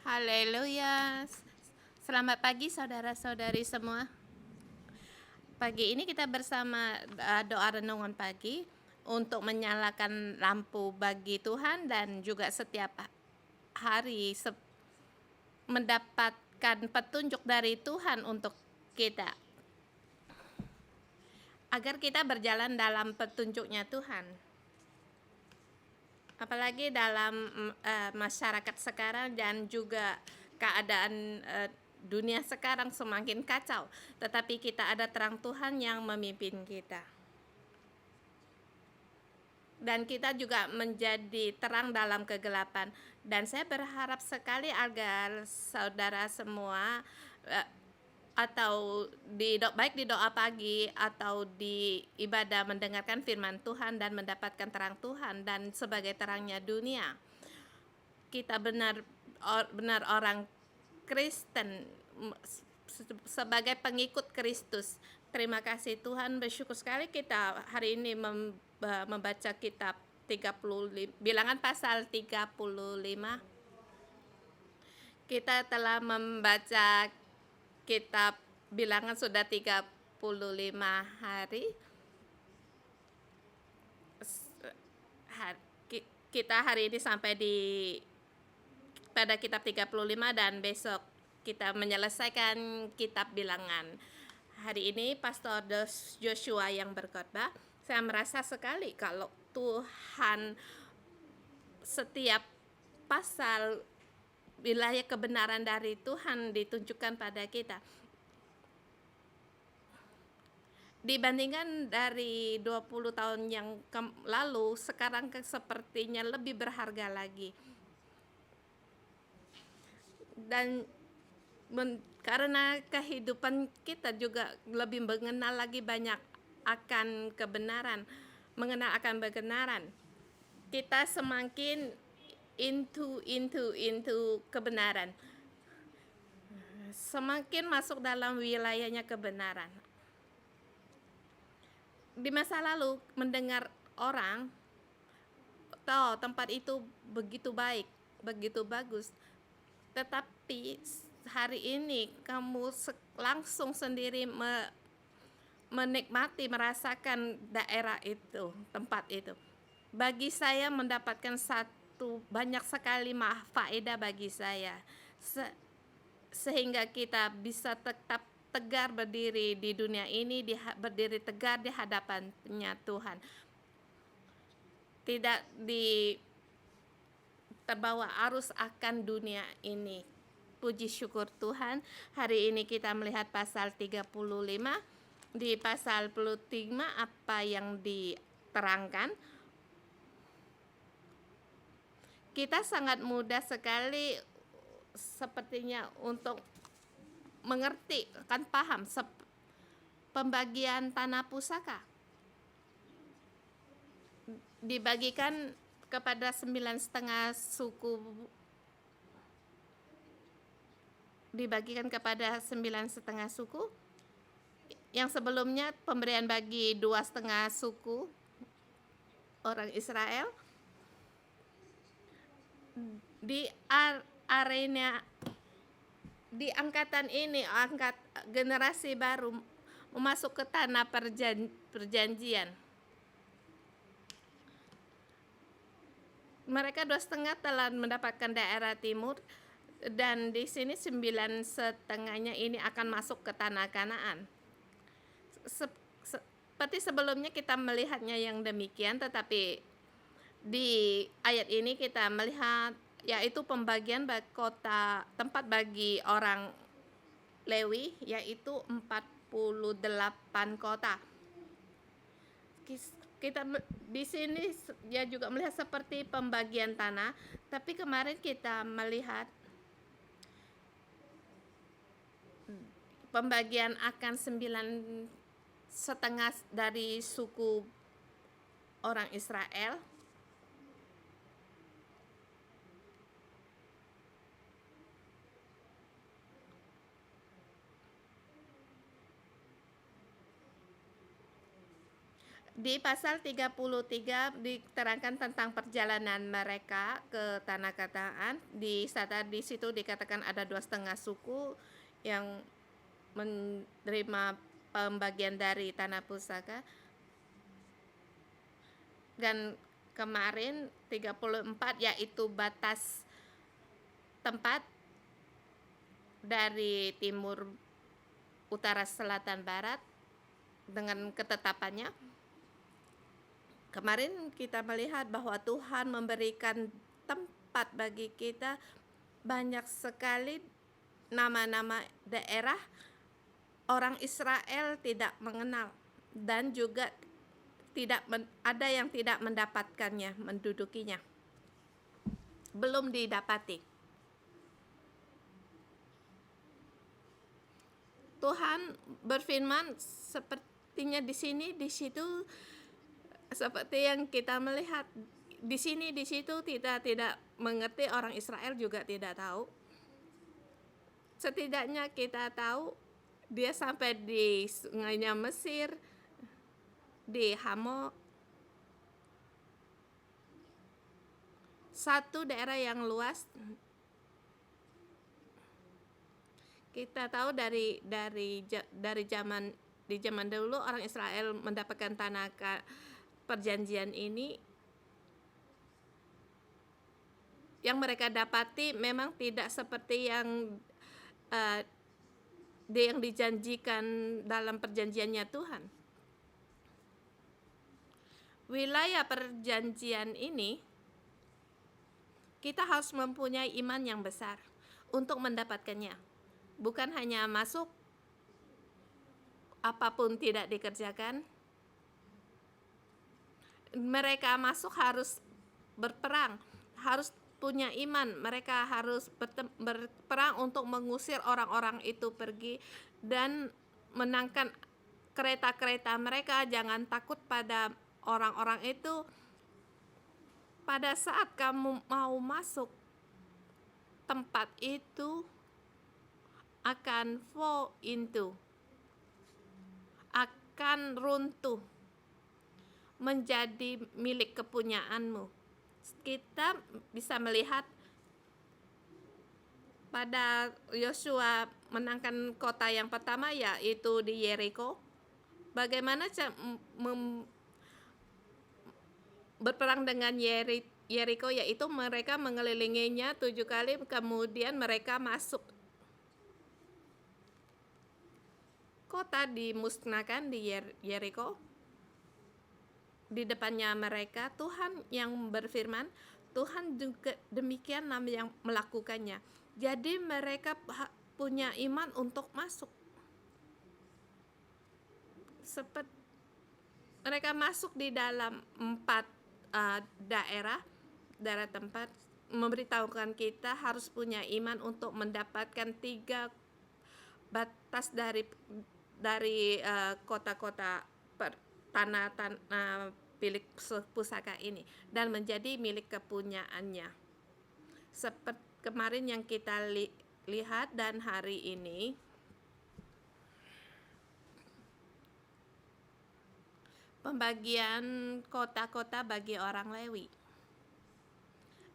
Haleluya. Selamat pagi saudara-saudari semua. Pagi ini kita bersama doa renungan pagi untuk menyalakan lampu bagi Tuhan dan juga setiap hari mendapatkan petunjuk dari Tuhan untuk kita. Agar kita berjalan dalam petunjuknya Tuhan. Apalagi dalam masyarakat sekarang dan juga keadaan dunia sekarang semakin kacau, tetapi kita ada terang Tuhan yang memimpin kita. Dan kita juga menjadi terang dalam kegelapan. Dan saya berharap sekali agar saudara semua atau baik di doa pagi atau di ibadah mendengarkan firman Tuhan dan mendapatkan terang Tuhan dan sebagai terangnya dunia. Kita benar orang Kristen sebagai pengikut Kristus. Terima kasih Tuhan, bersyukur sekali kita hari ini membaca kitab 35, Bilangan pasal 35. Kita telah membaca kitab Bilangan sudah 35 hari. Kita hari ini sampai pada kitab 35 dan besok kita menyelesaikan kitab Bilangan. Hari ini Pastor Joshua yang berkhotbah. Saya merasa sekali kalau Tuhan setiap pasal wilayah kebenaran dari Tuhan ditunjukkan pada kita. Dibandingkan dari 20 tahun yang lalu, sekarang sepertinya lebih berharga lagi. Dan karena kehidupan kita juga lebih mengenal lagi banyak akan kebenaran, mengenal akan kebenaran. Kita semakin into kebenaran. Semakin masuk dalam wilayahnya kebenaran. Di masa lalu mendengar orang, tempat itu begitu baik, begitu bagus. Tetapi hari ini kamu langsung sendiri menikmati, merasakan daerah itu, tempat itu. Bagi saya mendapatkan banyak sekali faedah bagi saya. Sehingga kita bisa tetap tegar berdiri di dunia ini, berdiri tegar di hadapannya Tuhan. Tidak terbawa arus akan dunia ini. Puji syukur Tuhan, hari ini kita melihat pasal 35. Di pasal 35 apa yang diterangkan? Kita sangat mudah sekali sepertinya untuk mengerti, kan paham pembagian tanah pusaka. Dibagikan kepada 9,5 suku. Dibagikan kepada 9,5 suku. Yang sebelumnya pemberian bagi 2,5 suku orang Israel. Di arena di angkatan ini, generasi baru masuk ke tanah perjanjian. Mereka 2,5 telah mendapatkan daerah timur, dan di sini 9,5-nya ini akan masuk ke tanah Kanaan. Seperti sebelumnya kita melihatnya yang demikian, tetapi di ayat ini kita melihat yaitu pembagian tempat bagi orang Lewi, yaitu 48 kota. Kita di sini ya juga melihat seperti pembagian tanah, tapi kemarin kita melihat pembagian akan 9,5 dari suku orang Israel. Di pasal 33 diterangkan tentang perjalanan mereka ke tanah Kanaan. Di situ dikatakan ada 2,5 suku yang menerima pembagian dari tanah pusaka. Dan kemarin 34 yaitu batas tempat dari timur, utara, selatan, barat dengan ketetapannya. Kemarin kita melihat bahwa Tuhan memberikan tempat bagi kita, banyak sekali nama-nama daerah orang Israel tidak mengenal, dan juga ada yang tidak mendapatkannya, mendudukinya. Belum didapati. Tuhan berfirman sepertinya di situ seperti yang kita melihat di situ tidak mengerti, orang Israel juga tidak tahu. Setidaknya kita tahu dia sampai di sungainya Mesir, di Hamo, satu daerah yang luas. Kita tahu dari zaman dulu orang Israel mendapatkan tanah perjanjian ini. Yang mereka dapati memang tidak seperti yang dijanjikan dalam perjanjiannya Tuhan. Wilayah perjanjian ini, kita harus mempunyai iman yang besar untuk mendapatkannya. Bukan hanya masuk, apapun tidak dikerjakan. Mereka masuk harus berperang, harus punya iman. Mereka harus berperang untuk mengusir orang-orang itu pergi dan menangkan kereta-kereta mereka. Jangan takut pada orang-orang itu. Pada saat kamu mau masuk, tempat itu akan akan runtuh, menjadi milik kepunyaanmu. Kita bisa melihat pada Yosua menangkan kota yang pertama, yaitu di Yeriko. Bagaimana berperang dengan Yeriko, yaitu mereka mengelilinginya 7 kali, kemudian mereka masuk. Kota dimusnahkan di Yeriko. Di depannya mereka, Tuhan yang berfirman, Tuhan juga demikian yang melakukannya. Jadi mereka punya iman untuk masuk. Mereka masuk di dalam 4 daerah tempat, memberitahukan kita harus punya iman untuk mendapatkan 3 batas dari kota-kota tanah milik pusaka ini, dan menjadi milik kepunyaannya. Seperti kemarin yang kita lihat, dan hari ini pembagian kota-kota bagi orang Lewi.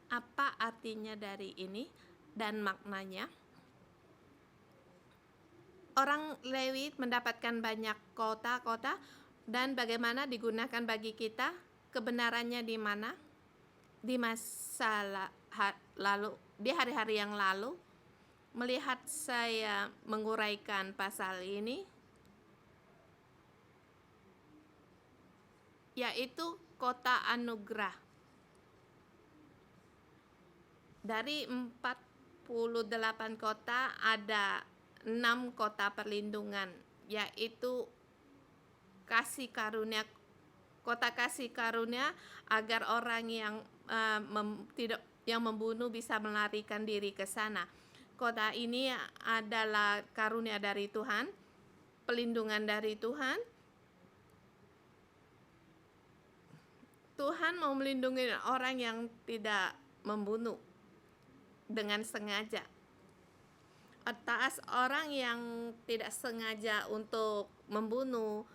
Apa artinya dari ini dan maknanya? Orang Lewi mendapatkan banyak kota-kota, dan bagaimana digunakan bagi kita? Kebenarannya di mana? Di masa lalu, di hari-hari yang lalu, melihat saya menguraikan pasal ini, yaitu kota anugerah. Dari 48 kota, ada 6 kota perlindungan, yaitu kasih karunia, kota kasih karunia, agar orang yang yang membunuh bisa melarikan diri ke sana. Kota ini adalah karunia dari Tuhan, pelindungan dari Tuhan. Tuhan mau melindungi orang yang tidak membunuh dengan sengaja. Atas orang yang tidak sengaja untuk membunuh,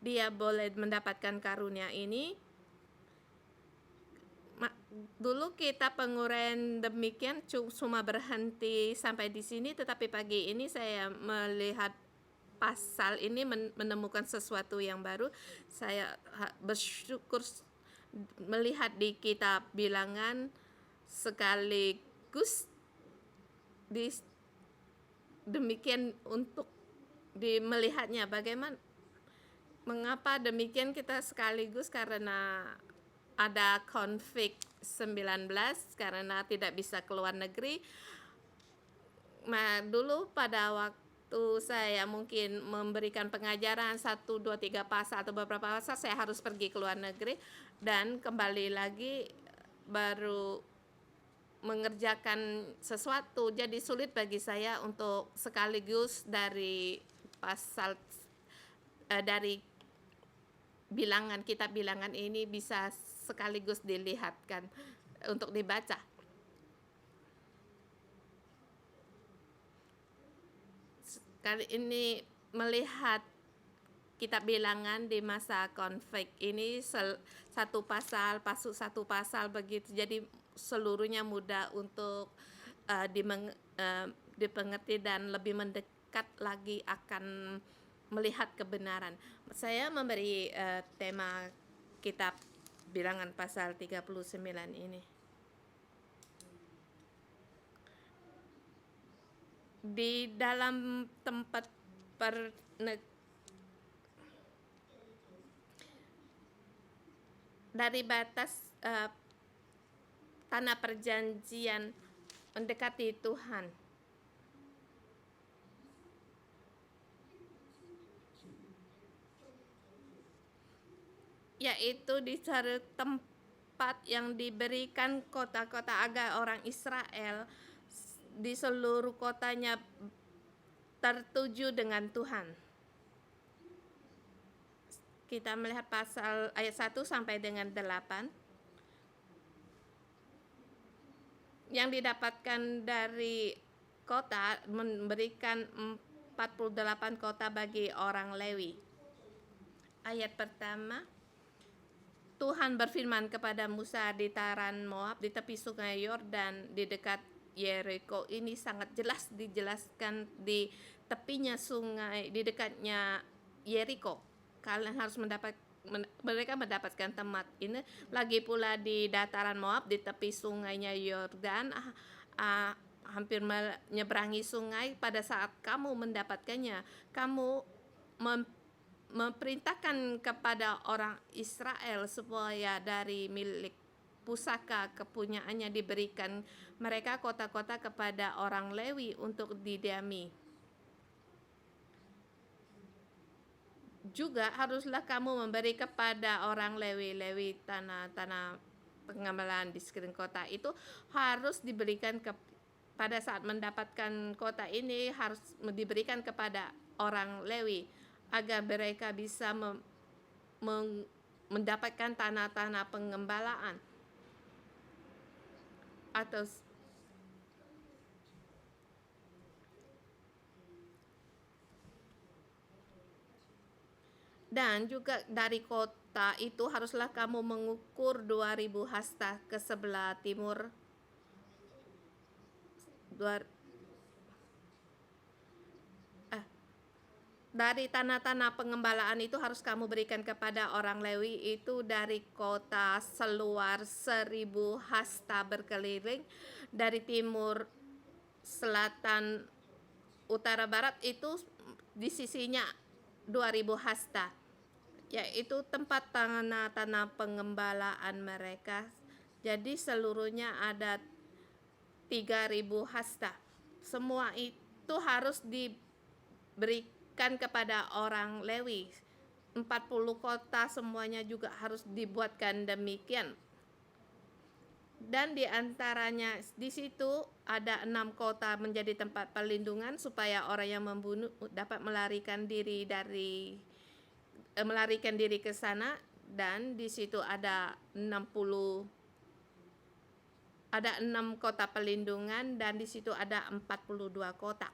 dia boleh mendapatkan karunia ini. Dulu kita penguraian demikian cuma berhenti sampai di sini, tetapi pagi ini saya melihat pasal ini menemukan sesuatu yang baru. Saya bersyukur melihat di kitab Bilangan sekaligus demikian untuk melihatnya bagaimana. Mengapa demikian kita sekaligus? Karena ada COVID-19, karena tidak bisa keluar negeri. Nah, dulu pada waktu saya mungkin memberikan pengajaran 1, 2, 3 pasal atau beberapa pasal, saya harus pergi ke luar negeri dan kembali lagi baru mengerjakan sesuatu. Jadi sulit bagi saya untuk sekaligus dari pasal dari bilangan, kitab Bilangan ini bisa sekaligus dilihatkan untuk dibaca. Kali ini melihat kitab Bilangan di masa konflik ini satu pasal begitu, jadi seluruhnya mudah untuk dipengerti dan lebih mendekat lagi akan melihat kebenaran. Saya memberi tema kitab Bilangan pasal 39 ini. Di dalam tempat dari batas tanah perjanjian mendekati Tuhan, yaitu di satu tempat yang diberikan kota-kota agar orang Israel di seluruh kotanya tertuju dengan Tuhan. Kita melihat pasal ayat 1 sampai dengan 8. Yang didapatkan dari kota memberikan 48 kota bagi orang Lewi. Ayat pertama, Tuhan berfirman kepada Musa di Taran Moab di tepi sungai Yordan di dekat Yeriko. Ini sangat jelas dijelaskan di tepinya sungai, di dekatnya Yeriko. Kalian harus mereka mendapatkan tempat ini. Lagi pula di dataran Moab di tepi sungainya Yordan, hampir menyeberangi sungai. Pada saat kamu mendapatkannya, kamu memerintahkan kepada orang Israel supaya dari milik pusaka kepunyaannya diberikan mereka kota-kota kepada orang Lewi untuk didiami. Juga haruslah kamu memberi kepada orang Lewi tanah pengembalaan di sekeliling kota itu harus diberikan pada saat mendapatkan kota ini harus diberikan kepada orang Lewi agar mereka bisa mendapatkan tanah-tanah pengembalaan atau dan juga dari kota itu haruslah kamu mengukur 2000 hasta ke sebelah timur. Dari tanah-tanah pengembalaan itu harus kamu berikan kepada orang Lewi itu dari kota seluar 1000 hasta berkeliling, dari timur, selatan, utara, barat itu di sisinya 2000 hasta, yaitu tempat tanah-tanah pengembalaan mereka. Jadi seluruhnya ada 3000 hasta. Semua itu harus diberikan kepada orang Lewi. 40 kota semuanya juga harus dibuatkan demikian. Dan di antaranya di situ ada 6 kota menjadi tempat perlindungan supaya orang yang membunuh dapat melarikan diri ke sana, dan di situ ada 6 kota perlindungan dan di situ ada 42 kota.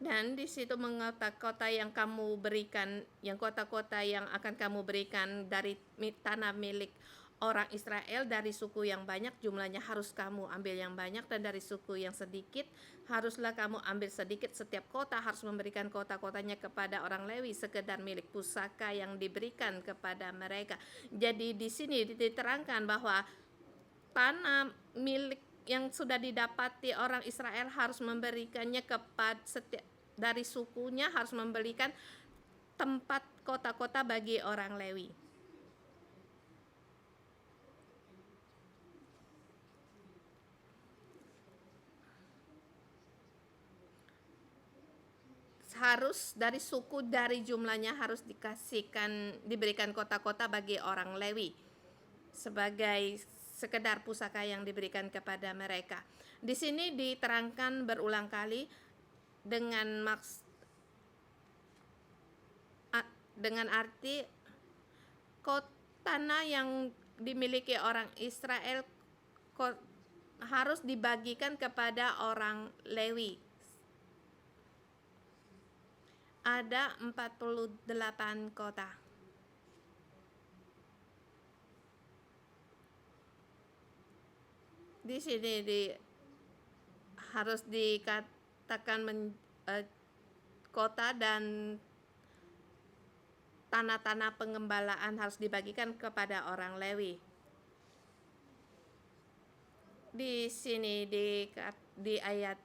Dan di situ kota-kota yang kamu berikan, yang kota-kota yang akan kamu berikan dari tanah milik orang Israel, dari suku yang banyak jumlahnya harus kamu ambil yang banyak, dan dari suku yang sedikit haruslah kamu ambil sedikit. Setiap kota harus memberikan kota-kotanya kepada orang Lewi, sekedar milik pusaka yang diberikan kepada mereka. Jadi di sini diterangkan bahwa tanah milik yang sudah didapati orang Israel harus memberikannya kepada setiap dari sukunya, harus memberikan tempat kota-kota bagi orang Lewi. Harus dari suku, dari jumlahnya harus diberikan kota-kota bagi orang Lewi sebagai sekedar pusaka yang diberikan kepada mereka. Di sini diterangkan berulang kali dengan dengan arti tanah yang dimiliki orang Israel harus dibagikan kepada orang Lewi. Ada 48 kota. Di sini harus dikatakan kota dan tanah-tanah pengembalaan harus dibagikan kepada orang Lewi. Di sini di ayat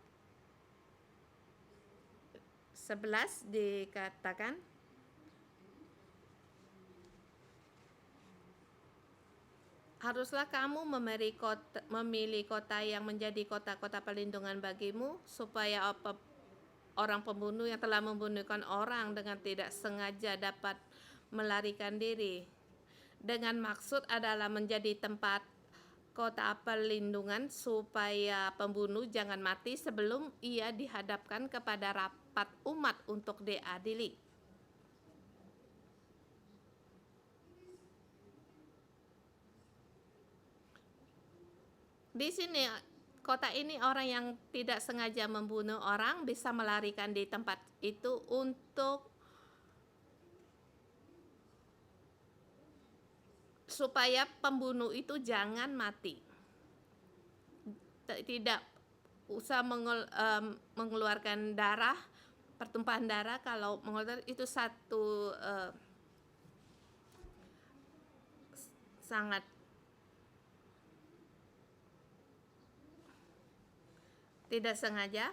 11 dikatakan, haruslah kamu memilih kota yang menjadi kota-kota perlindungan bagimu, supaya orang pembunuh yang telah membunuhkan orang dengan tidak sengaja dapat melarikan diri. Dengan maksud adalah menjadi tempat kota perlindungan supaya pembunuh jangan mati sebelum ia dihadapkan kepada rapat umat untuk diadili. Di sini kota ini, orang yang tidak sengaja membunuh orang bisa melarikan di tempat itu untuk supaya pembunuh itu jangan mati. Tidak usah mengeluarkan darah, pertumpahan darah. Kalau mengeluarkan itu satu sangat tidak sengaja.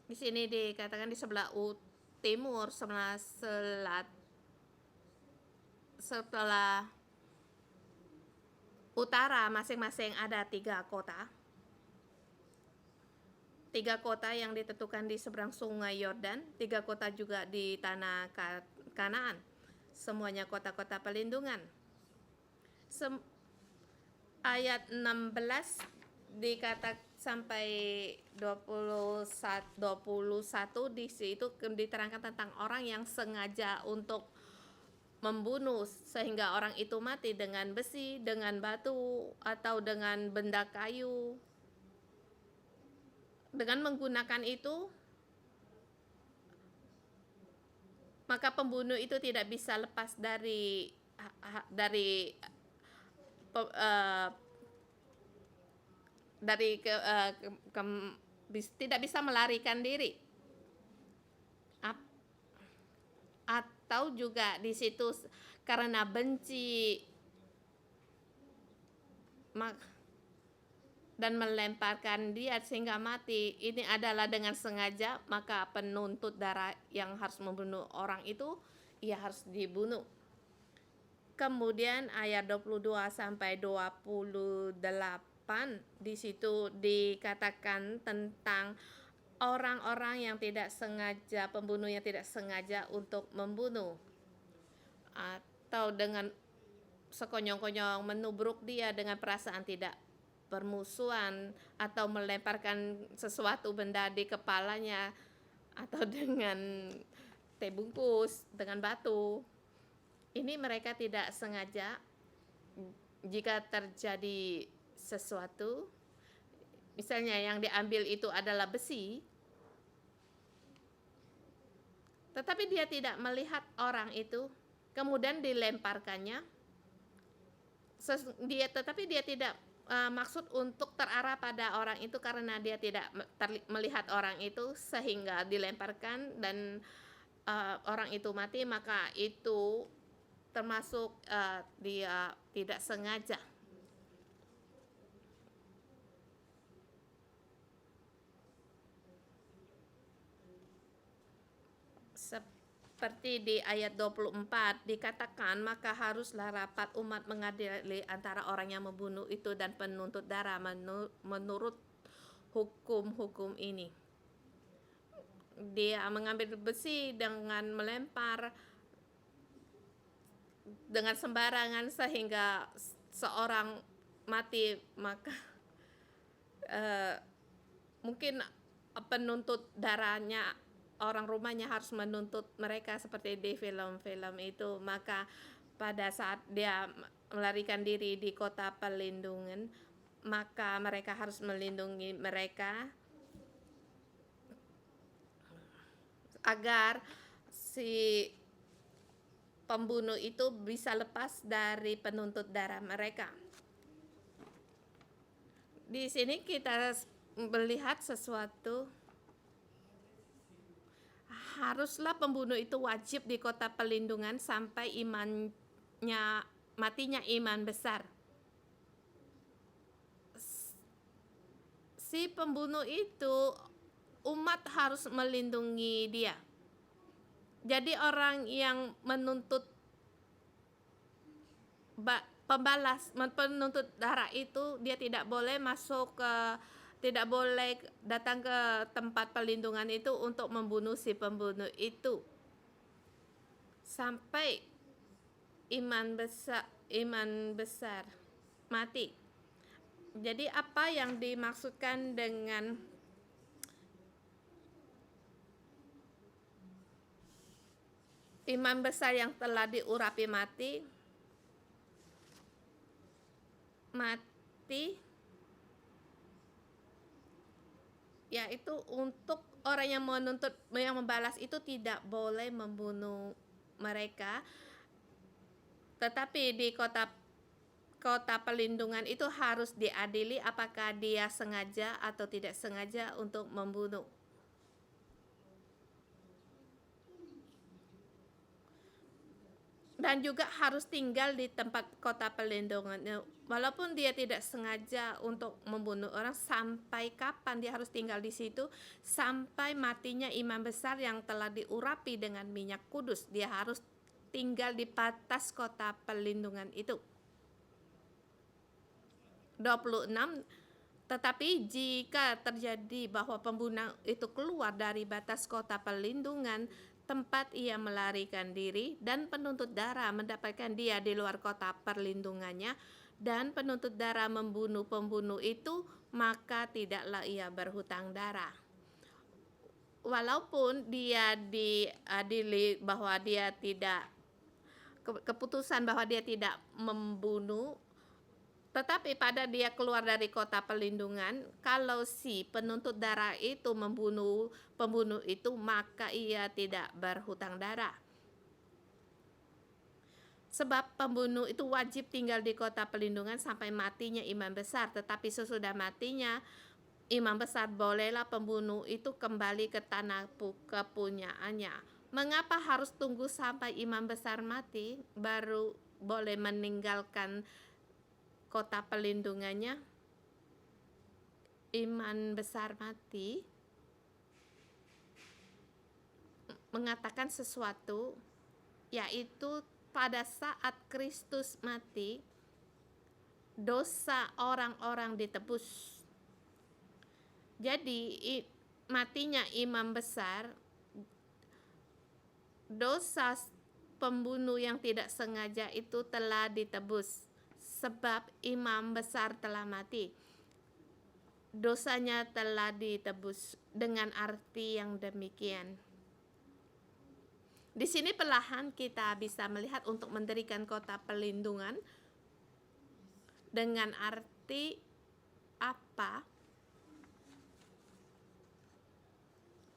Di sini dikatakan di sebelah timur, setelah utara masing-masing ada 3 kota. 3 kota yang ditentukan di seberang sungai Yordan, 3 kota juga di tanah Kanaan. Semuanya kota-kota perlindungan. Ayat 16 dikatakan sampai 21 di situ diterangkan tentang orang yang sengaja untuk membunuh sehingga orang itu mati dengan besi, dengan batu, atau dengan benda kayu. Dengan menggunakan itu, maka pembunuh itu tidak bisa lepas tidak bisa melarikan diri. Atau juga di situ karena benci dan melemparkan dia sehingga mati, ini adalah dengan sengaja, maka penuntut darah yang harus membunuh orang itu, ia harus dibunuh. Kemudian ayat 22 sampai 28 di situ dikatakan tentang orang-orang yang tidak sengaja, pembunuh yang tidak sengaja untuk membunuh, atau dengan sekonyong-konyong menubruk dia dengan perasaan tidak permusuhan, atau melemparkan sesuatu benda di kepalanya, atau dengan teh bungkus, dengan batu. Ini mereka tidak sengaja. Jika terjadi sesuatu, misalnya yang diambil itu adalah besi, tetapi dia tidak melihat orang itu, kemudian dilemparkannya, tetapi dia tidak maksud untuk terarah pada orang itu karena dia tidak melihat orang itu sehingga dilemparkan dan orang itu mati, maka itu termasuk dia tidak sengaja. Seperti di ayat 24 dikatakan, maka haruslah rapat umat mengadili antara orang yang membunuh itu dan penuntut darah menurut hukum-hukum ini. Dia mengambil besi dengan melempar dengan sembarangan sehingga seorang mati, maka mungkin penuntut darahnya, orang rumahnya harus menuntut mereka seperti di film-film itu. Maka pada saat dia melarikan diri di kota perlindungan, maka mereka harus melindungi mereka agar si pembunuh itu bisa lepas dari penuntut darah mereka. Di sini kita melihat sesuatu, haruslah pembunuh itu wajib di kota perlindungan sampai matinya iman besar. Si pembunuh itu, umat harus melindungi dia. Jadi orang yang menuntut penuntut darah itu, dia tidak boleh tidak boleh datang ke tempat perlindungan itu untuk membunuh si pembunuh itu sampai iman besar mati. Jadi apa yang dimaksudkan dengan iman besar yang telah diurapi mati, yaitu untuk orang yang menuntut, yang membalas itu tidak boleh membunuh mereka, tetapi di kota perlindungan itu harus diadili apakah dia sengaja atau tidak sengaja untuk membunuh. Dan juga harus tinggal di tempat kota perlindungan. Walaupun dia tidak sengaja untuk membunuh orang, sampai kapan dia harus tinggal di situ? Sampai matinya imam besar yang telah diurapi dengan minyak kudus. Dia harus tinggal di batas kota perlindungan itu. 26. Tetapi jika terjadi bahwa pembunuh itu keluar dari batas kota perlindungan, tempat ia melarikan diri, dan penuntut darah mendapatkan dia di luar kota perlindungannya, dan penuntut darah membunuh pembunuh itu, maka tidaklah ia berhutang darah. Walaupun dia diadili bahwa dia tidak, keputusan bahwa dia tidak membunuh, tetapi pada dia keluar dari kota perlindungan, kalau si penuntut darah itu membunuh pembunuh itu, maka ia tidak berhutang darah. Sebab pembunuh itu wajib tinggal di kota perlindungan sampai matinya imam besar, tetapi sesudah matinya imam besar, bolehlah pembunuh itu kembali ke tanah kepunyaannya. Mengapa harus tunggu sampai imam besar mati baru boleh meninggalkan kota perlindungannya? Iman besar mati mengatakan sesuatu, yaitu pada saat Kristus mati, dosa orang-orang ditebus. Jadi matinya imam besar, dosa pembunuh yang tidak sengaja itu telah ditebus. Sebab imam besar telah mati, dosanya telah ditebus. Dengan arti yang demikian, di sini perlahan kita bisa melihat untuk mendirikan kota perlindungan dengan arti apa?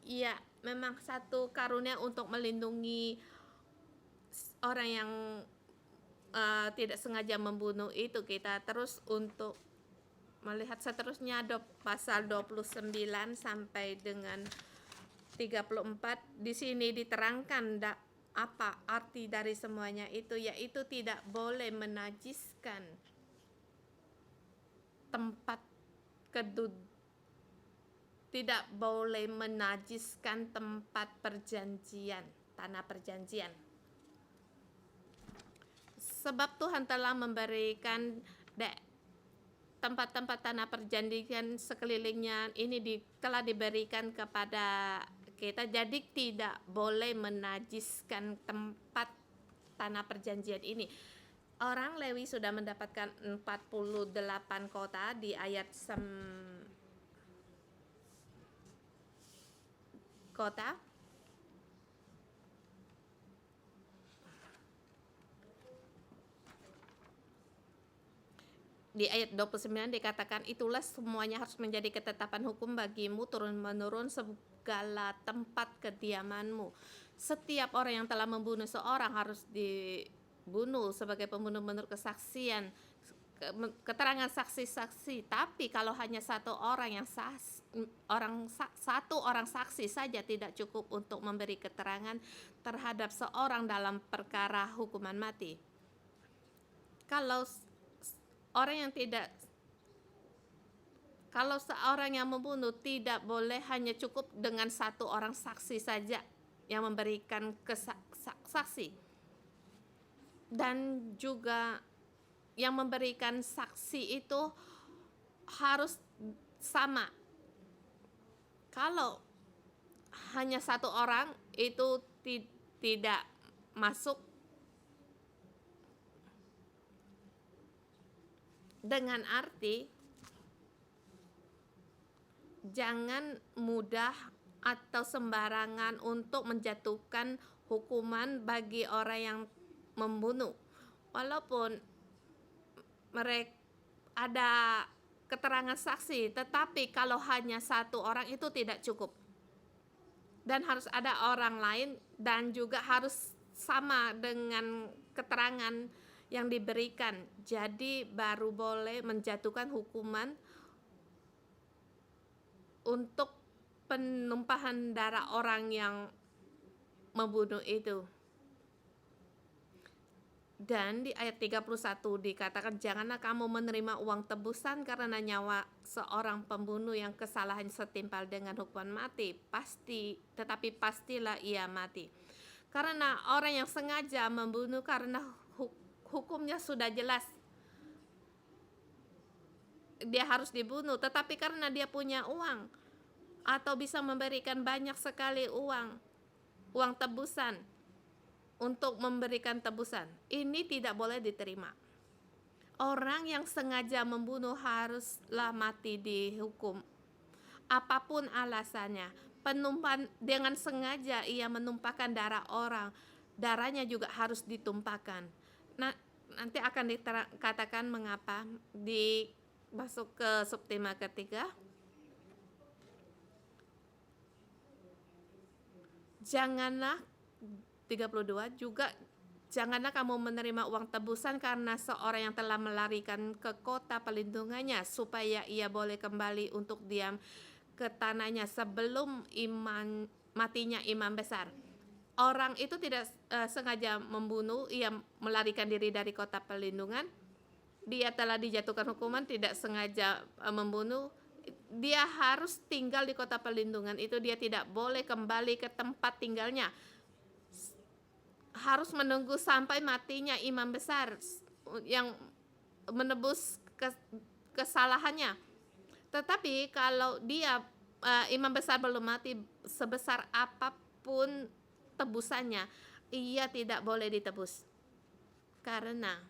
Ya, memang satu karunia untuk melindungi orang yang tidak sengaja membunuh itu kita. Terus untuk melihat seterusnya pasal 29 sampai dengan 34 di sini diterangkan apa arti dari semuanya itu, yaitu tidak boleh menajiskan tempat kedud tidak boleh menajiskan tempat perjanjian, tanah perjanjian. Sebab Tuhan telah memberikan tempat-tempat tanah perjanjian sekelilingnya ini telah diberikan kepada kita, jadi tidak boleh menajiskan tempat tanah perjanjian ini. Orang Lewi sudah mendapatkan 48 kota di ayat kota. Di ayat 29 dikatakan, itulah semuanya harus menjadi ketetapan hukum bagimu turun-menurun segala tempat kediamanmu. Setiap orang yang telah membunuh seorang harus dibunuh sebagai pembunuh menurut kesaksian, keterangan saksi-saksi. Tapi kalau hanya satu orang saksi saja tidak cukup untuk memberi keterangan terhadap seorang dalam perkara hukuman mati. Kalau seorang yang membunuh, tidak boleh hanya cukup dengan satu orang saksi saja yang memberikan saksi, dan juga yang memberikan saksi itu harus sama. Kalau hanya satu orang itu tidak masuk, dengan arti jangan mudah atau sembarangan untuk menjatuhkan hukuman bagi orang yang membunuh. Walaupun mereka ada keterangan saksi, tetapi kalau hanya satu orang itu tidak cukup. Dan harus ada orang lain dan juga harus sama dengan keterangan yang diberikan. Jadi baru boleh menjatuhkan hukuman untuk penumpahan darah orang yang membunuh itu. Dan di ayat 31 dikatakan, janganlah kamu menerima uang tebusan karena nyawa seorang pembunuh yang kesalahan setimpal dengan hukuman mati. Tetapi pastilah ia mati. Karena orang yang sengaja membunuh karena hukumnya sudah jelas, dia harus dibunuh. Tetapi karena dia punya uang atau bisa memberikan banyak sekali uang tebusan untuk memberikan tebusan, ini tidak boleh diterima. Orang yang sengaja membunuh haruslah mati dihukum, apapun alasannya. Penumpahan dengan sengaja ia menumpahkan darah orang, darahnya juga harus ditumpahkan. Nanti akan dikatakan mengapa masuk ke subtema ketiga. Janganlah 32 juga, janganlah kamu menerima uang tebusan karena seorang yang telah melarikan ke kota perlindungannya supaya ia boleh kembali untuk diam ke tanahnya sebelum matinya imam besar. Orang itu tidak sengaja membunuh, ia melarikan diri dari kota perlindungan. Dia telah dijatuhkan hukuman tidak sengaja membunuh. Dia harus tinggal di kota perlindungan itu, dia tidak boleh kembali ke tempat tinggalnya. Harus menunggu sampai matinya imam besar yang menebus kesalahannya. Tetapi kalau dia imam besar belum mati, sebesar apapun tebusannya, ia tidak boleh ditebus. Karena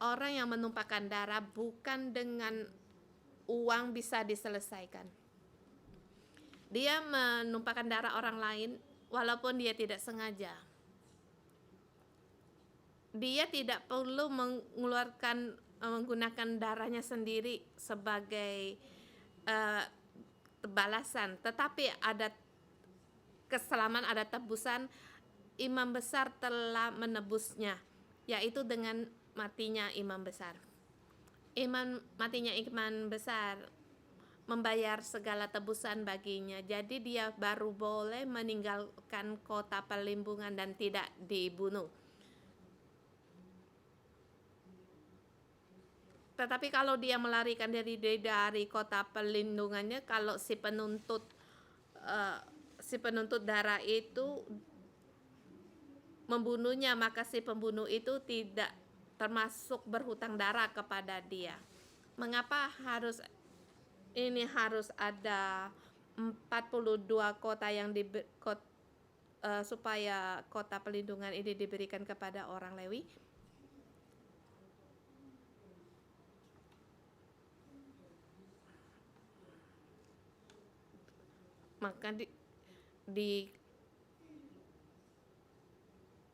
orang yang menumpahkan darah bukan dengan uang bisa diselesaikan. Dia menumpahkan darah orang lain walaupun dia tidak sengaja. Dia tidak perlu menggunakan darahnya sendiri sebagai balasan, tetapi ada keselamatan, ada tebusan, imam besar telah menebusnya, yaitu dengan matinya imam besar. Matinya imam besar membayar segala tebusan baginya. Jadi dia baru boleh meninggalkan kota perlindungan dan tidak dibunuh. Tetapi kalau dia melarikan diri dari kota perlindungannya, kalau si penuntut darah itu membunuhnya, maka si pembunuh itu tidak termasuk berhutang darah kepada dia. Mengapa harus ada 42 kota yang supaya kota perlindungan ini diberikan kepada orang Lewi? Maka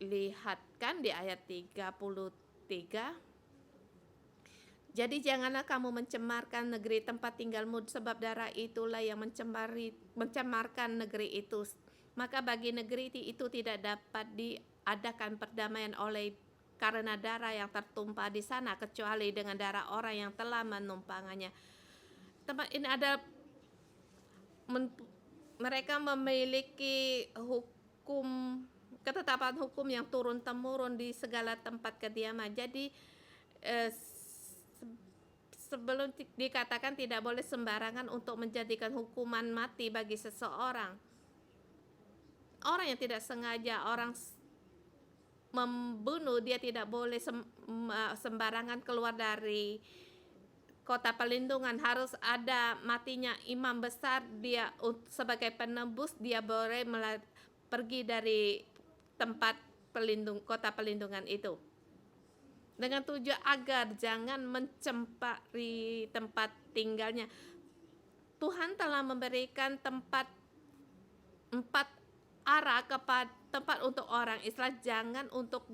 dilihatkan di ayat 33, jadi janganlah kamu mencemarkan negeri tempat tinggalmu, sebab darah itulah yang mencemarkan negeri itu. Maka bagi negeri itu tidak dapat diadakan perdamaian karena darah yang tertumpah di sana, kecuali dengan darah orang yang telah menumpangannya. Tempat ini ada mereka memiliki ketetapan hukum yang turun-temurun di segala tempat kediaman. Jadi sebelum dikatakan tidak boleh sembarangan untuk menjadikan hukuman mati bagi seseorang. Orang yang tidak sengaja membunuh, dia tidak boleh sembarangan keluar dari kota perlindungan. Harus ada matinya imam besar, dia sebagai penebus, dia boleh pergi dari tempat kota perlindungan itu, dengan tujuan agar jangan mencemari tempat tinggalnya. Tuhan telah memberikan 4 arah kepada tempat untuk orang Israel, jangan untuk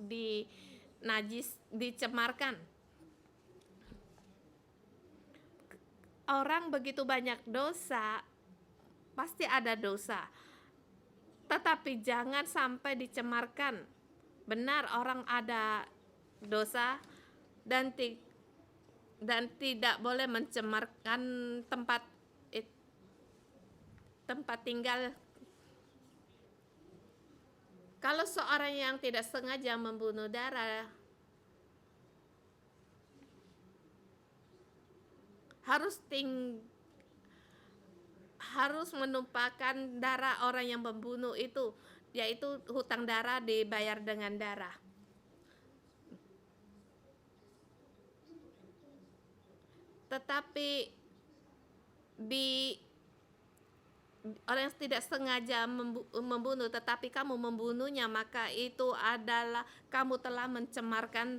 dicemarkan. Orang begitu banyak dosa, pasti ada dosa, tetapi jangan sampai dicemarkan. Benar, orang ada dosa dan tidak boleh mencemarkan tempat tinggal. Kalau seorang yang tidak sengaja membunuh darah, harus menumpahkan darah orang yang membunuh itu, yaitu hutang darah dibayar dengan darah. Tetapi orang yang tidak sengaja membunuh, tetapi kamu membunuhnya, maka itu adalah kamu telah mencemarkan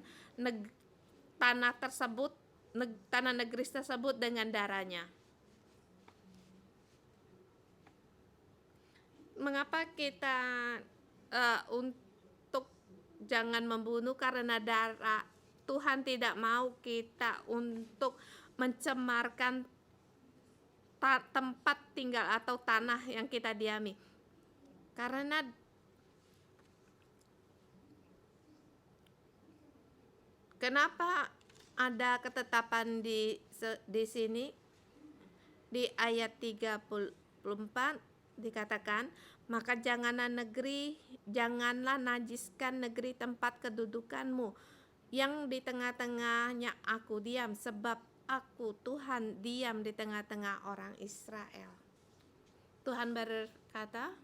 tanah tersebut, tanah negeri tersebut dengan darahnya. Mengapa kita untuk jangan membunuh? Karena darah. Tuhan tidak mau kita untuk mencemarkan tempat tinggal atau tanah yang kita diami. Karena kenapa ada ketetapan di sini di ayat 34 dikatakan, maka janganlah najiskan negeri tempat kedudukanmu yang di tengah-tengahnya aku diam, sebab aku Tuhan diam di tengah-tengah orang Israel. Tuhan berkata,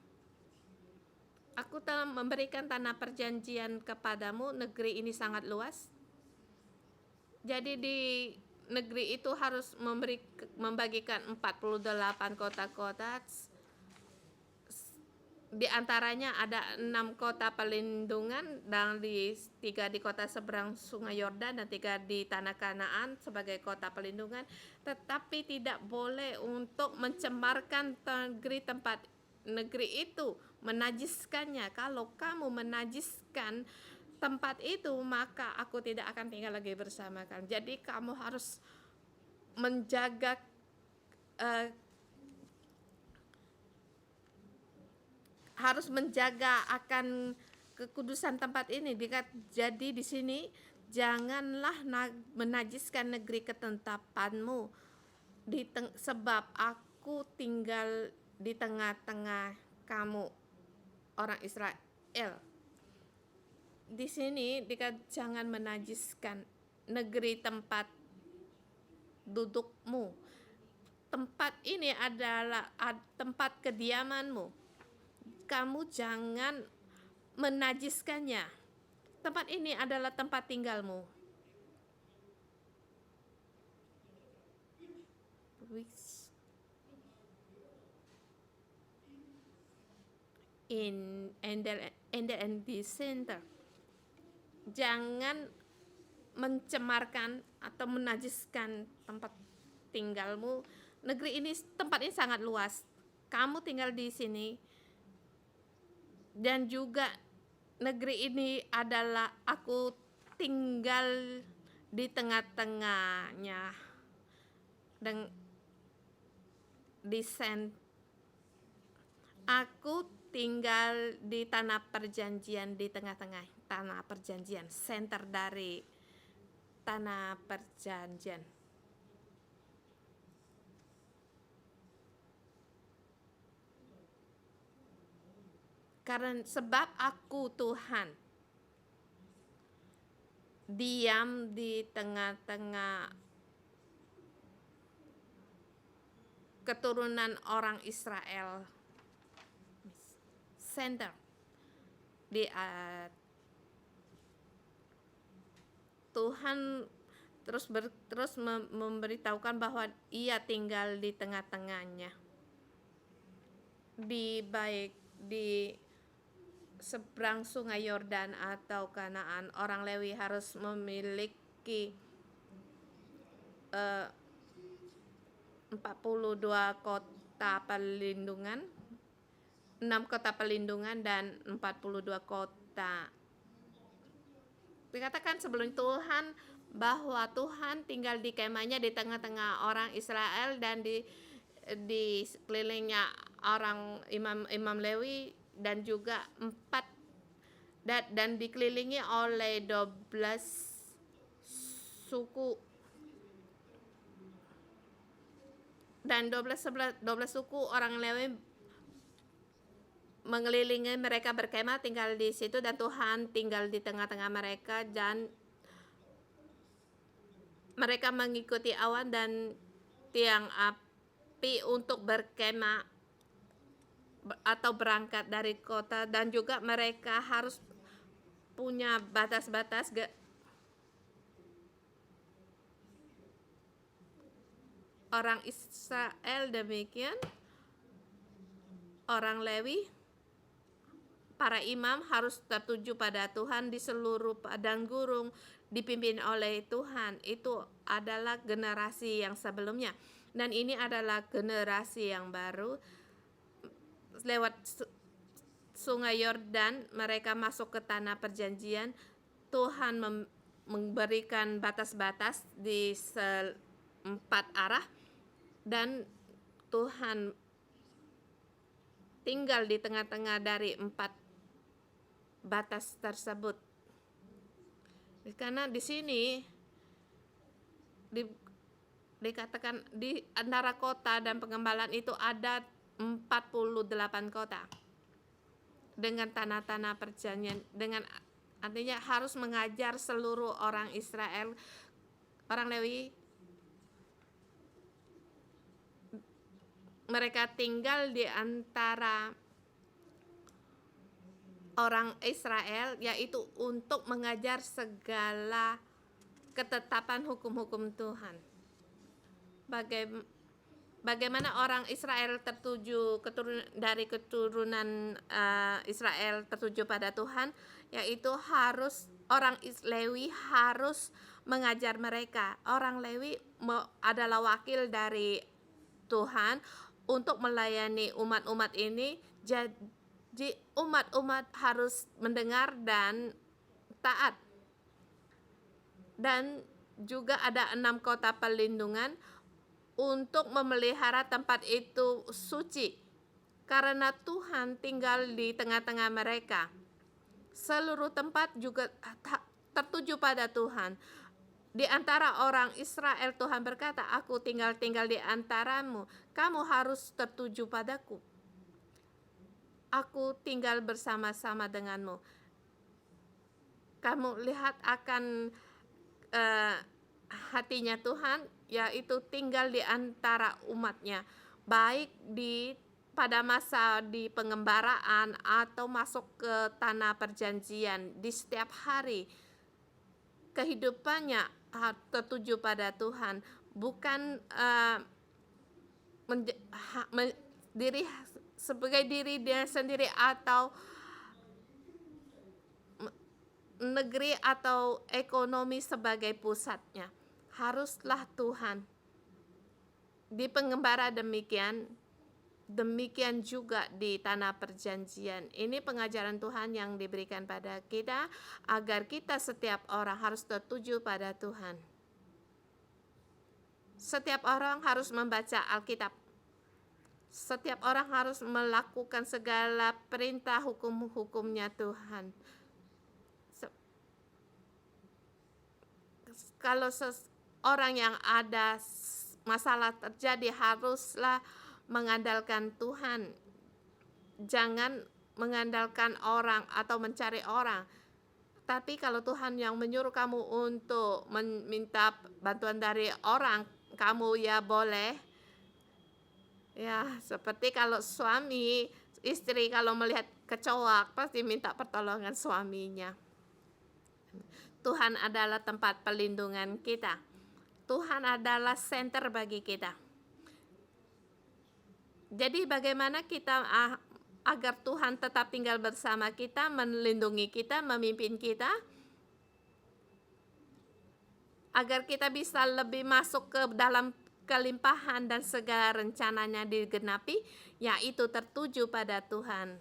aku telah memberikan tanah perjanjian kepadamu, negeri ini sangat luas. Jadi di negeri itu harus membagikan 48 kota-kota. Di antaranya ada 6 kota perlindungan, dan 3 di kota seberang sungai Yordan dan 3 di tanah Kanaan sebagai kota perlindungan. Tetapi tidak boleh untuk mencemarkan negeri itu, menajiskannya. Kalau kamu menajiskan tempat itu, maka aku tidak akan tinggal lagi bersama kamu. Jadi kamu harus menjaga harus menjaga akan kekudusan tempat ini. Jadi di sini janganlah menajiskan negeri ketetapanmu sebab aku tinggal di tengah-tengah kamu orang Israel. Di sini jangan menajiskan negeri tempat dudukmu. Tempat ini adalah tempat kediamanmu. Kamu jangan menajiskannya. Tempat ini adalah tempat tinggalmu. In the center. Jangan mencemarkan atau menajiskan tempat tinggalmu. Tempat ini sangat luas. Kamu tinggal di sini, dan juga negeri ini adalah aku tinggal di tengah-tengahnya, dan aku tinggal di tanah perjanjian, di tengah-tengah tanah perjanjian, center dari tanah perjanjian. Karena sebab aku Tuhan diam di tengah-tengah keturunan orang Israel, center Tuhan terus memberitahukan bahwa Ia tinggal di tengah-tengahnya, baik di seberang sungai Yordan atau Kanaan. Orang Lewi harus memiliki 42 kota perlindungan, 6 kota perlindungan dan 42 kota. Dikatakan sebelum Tuhan bahwa Tuhan tinggal di kemahnya di tengah-tengah orang Israel, dan di sekelilingnya orang imam Lewi, dan juga dan dikelilingi oleh 12 suku, dan 12 suku orang Lewi mengelilingi mereka, berkemah tinggal di situ, dan Tuhan tinggal di tengah-tengah mereka, dan mereka mengikuti awan dan tiang api untuk berkemah atau berangkat dari kota, dan juga mereka harus punya batas-batas. Orang Israel demikian, orang Lewi, para imam harus tertuju pada Tuhan di seluruh padang gurun, dipimpin oleh Tuhan. Itu adalah generasi yang sebelumnya, dan ini adalah generasi yang baru. Lewat sungai Yordan mereka masuk ke tanah perjanjian. Tuhan memberikan batas-batas di 4 arah, dan Tuhan tinggal di tengah-tengah dari 4 batas tersebut. Karena di sini dikatakan di antara kota dan pengembalaan itu ada 48 kota dengan tanah-tanah perjanjian, dengan artinya harus mengajar seluruh orang Israel, orang Lewi. Mereka tinggal di antara orang Israel, yaitu untuk mengajar segala ketetapan hukum-hukum Tuhan. Bagaimana orang Israel tertuju dari keturunan Israel tertuju pada Tuhan, yaitu harus orang Lewi harus mengajar mereka. Orang Lewi adalah wakil dari Tuhan untuk melayani umat-umat ini. Jadi umat-umat harus mendengar dan taat. Dan juga ada 6 kota perlindungan untuk memelihara tempat itu suci. karena Tuhan tinggal di tengah-tengah mereka. Seluruh tempat juga tertuju pada Tuhan. Di antara orang Israel, Tuhan berkata, aku tinggal di antaramu, kamu harus tertuju padaku. Aku tinggal bersama-sama denganmu. Kamu lihat akan hatinya Tuhan, yaitu tinggal di antara umatnya, baik pada masa di pengembaraan atau masuk ke tanah perjanjian. Di setiap hari kehidupannya tertuju pada Tuhan, bukan sebagai diri dia sendiri atau negeri atau ekonomi sebagai pusatnya. Haruslah Tuhan. Di pengembara demikian juga di tanah perjanjian. Ini pengajaran Tuhan yang diberikan pada kita, agar kita setiap orang harus tertuju pada Tuhan. Setiap orang harus membaca Alkitab. Setiap orang harus melakukan segala perintah hukum-hukumnya Tuhan. Kalau orang yang ada masalah terjadi, haruslah mengandalkan Tuhan. Jangan mengandalkan orang atau mencari orang. Tapi kalau Tuhan yang menyuruh kamu untuk meminta bantuan dari orang, kamu ya boleh. Ya, seperti kalau suami, istri kalau melihat kecoak pasti minta pertolongan suaminya. Tuhan adalah tempat perlindungan kita. Tuhan adalah center bagi kita. Jadi bagaimana kita agar Tuhan tetap tinggal bersama kita, melindungi kita, memimpin kita, agar kita bisa lebih masuk ke dalam kelimpahan dan segala rencananya digenapi, yaitu tertuju pada Tuhan.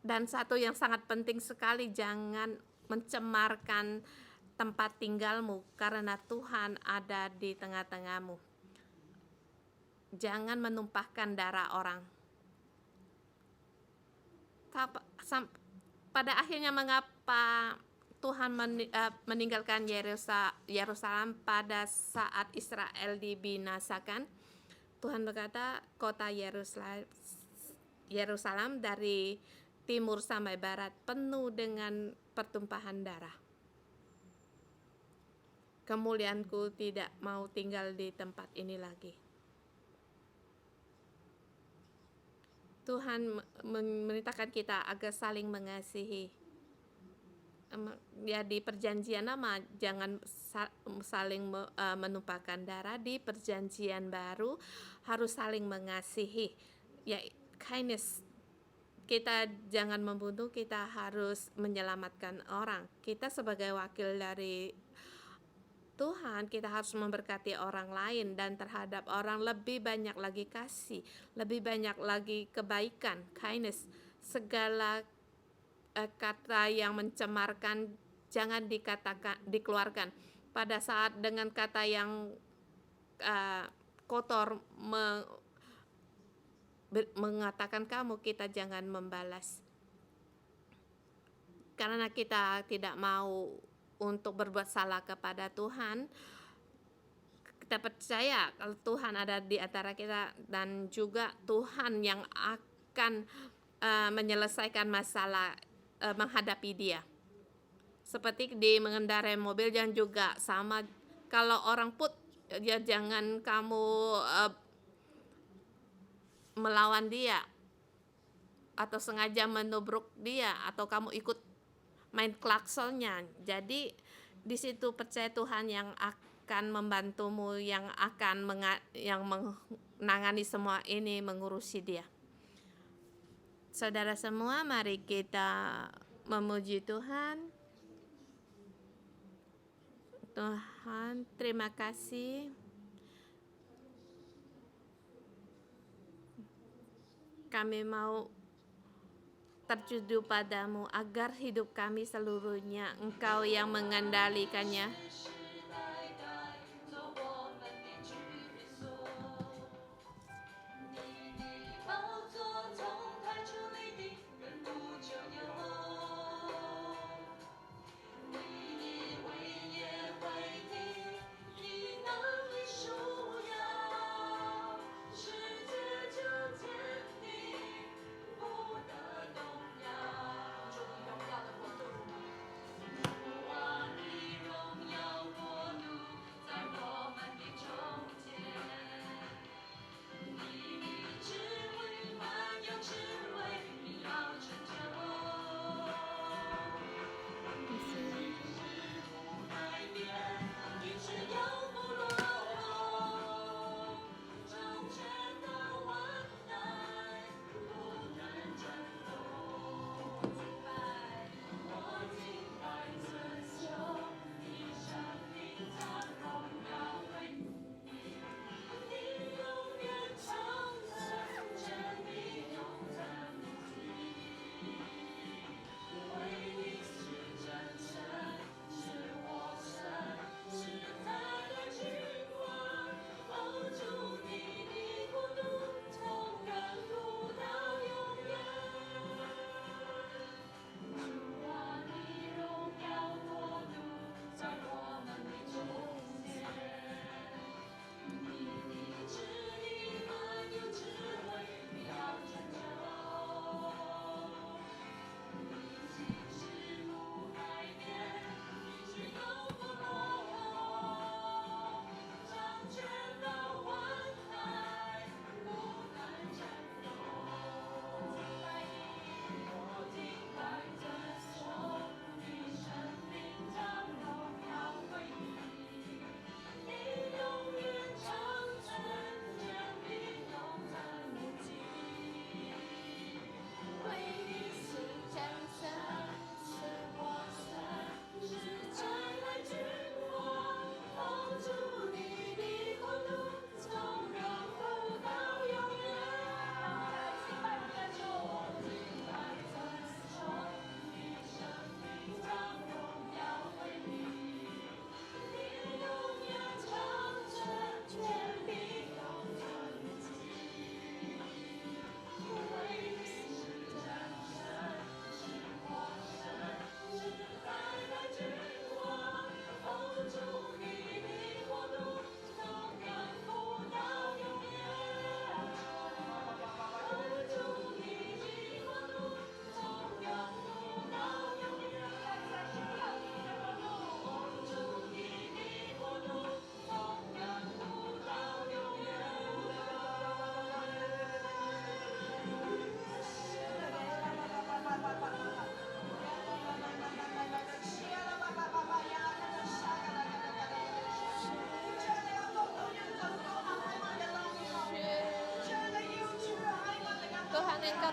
Dan satu yang sangat penting sekali, jangan mencemarkan tempat tinggalmu, karena Tuhan ada di tengah-tengahmu. Jangan menumpahkan darah orang. Pada akhirnya, mengapa Tuhan meninggalkan Yerusalem pada saat Israel dibinasakan? Tuhan berkata, kota Yerusalem dari timur sampai barat penuh dengan pertumpahan darah. Kemuliaanku tidak mau tinggal di tempat ini lagi. Tuhan memerintahkan kita agar saling mengasihi. Ya, di perjanjian lama jangan saling menumpahkan darah. Di perjanjian baru harus saling mengasihi. Ya, kindness. Kita jangan membunuh, kita harus menyelamatkan orang. Kita sebagai wakil dari Tuhan, kita harus memberkati orang lain, dan terhadap orang lebih banyak lagi kasih, lebih banyak lagi kebaikan, kindness. Segala kata yang mencemarkan jangan dikeluarkan. Pada saat dengan kata yang kotor mengatakan kamu, kita jangan membalas, karena kita tidak mau untuk berbuat salah kepada Tuhan. Kita percaya kalau Tuhan ada di antara kita, dan juga Tuhan yang akan menyelesaikan masalah menghadapi dia. Seperti di mengendarai mobil, yang juga sama, kalau orang ya jangan kamu melawan dia atau sengaja menubruk dia, atau kamu ikut main klaksonnya. Jadi di situ percaya Tuhan yang akan membantumu, yang akan menangani semua ini, mengurusi dia. Saudara semua, mari kita memuji Tuhan. Tuhan, terima kasih. Kami mau tertuju padamu, agar hidup kami seluruhnya Engkau yang mengendalikannya.